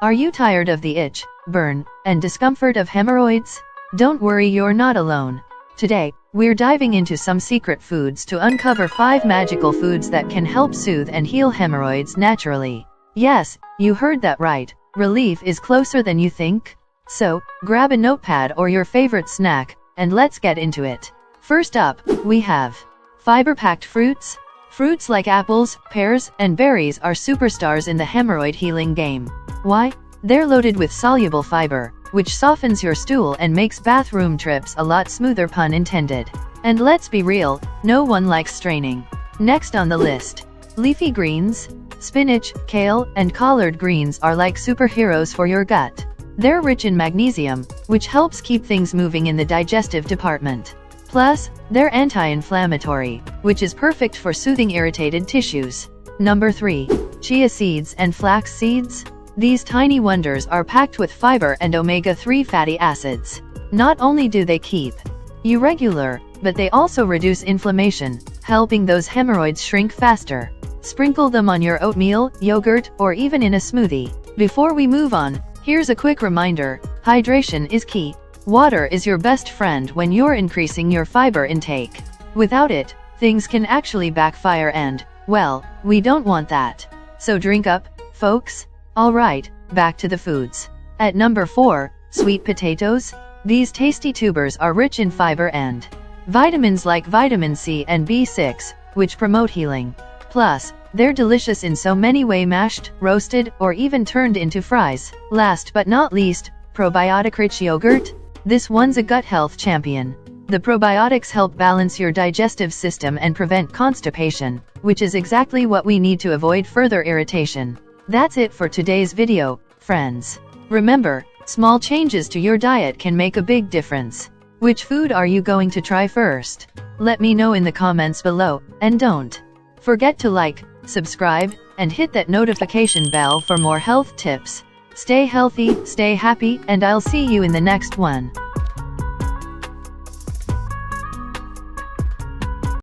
Are you tired of the itch, burn, and discomfort of hemorrhoids? Don't worry, you're not alone. Today, we're diving into some secret foods to uncover 5 magical foods that can help soothe and heal hemorrhoids naturally. Yes, you heard that right. Relief is closer than you think. So, grab a notepad or your favorite snack, and let's get into it. First up, we have fiber-packed fruits. Fruits like apples, pears, and berries are superstars in the hemorrhoid healing game. Why? They're loaded with soluble fiber, which softens your stool and makes bathroom trips a lot smoother, pun intended. And let's be real, no one likes straining. Next on the list, leafy greens. Spinach, kale, and collard greens are like superheroes for your gut. They're rich in magnesium, which helps keep things moving in the digestive department. Plus, they're anti-inflammatory, which is perfect for soothing irritated tissues. Number 3. Chia seeds and flax seeds. These tiny wonders are packed with fiber and omega-3 fatty acids. Not only do they keep you regular, but they also reduce inflammation, helping those hemorrhoids shrink faster. Sprinkle them on your oatmeal, yogurt, or even in a smoothie. Before we move on, here's a quick reminder: hydration is key. Water is your best friend when you're increasing your fiber intake. Without it, things can actually backfire and, well, we don't want that. So drink up, folks. Alright, back to the foods. At number 4, sweet potatoes. These tasty tubers are rich in fiber and vitamins like vitamin C and B6, which promote healing. Plus, they're delicious in so many ways: mashed, roasted, or even turned into fries. Last but not least, probiotic-rich yogurt. This one's a gut health champion. The probiotics help balance your digestive system and prevent constipation, which is exactly what we need to avoid further irritation. That's it for today's video, friends. Remember, small changes to your diet can make a big difference. Which food are you going to try first? Let me know in the comments below, and don't forget to like, subscribe, and hit that notification bell for more health tips. Stay healthy, stay happy, and I'll see you in the next one.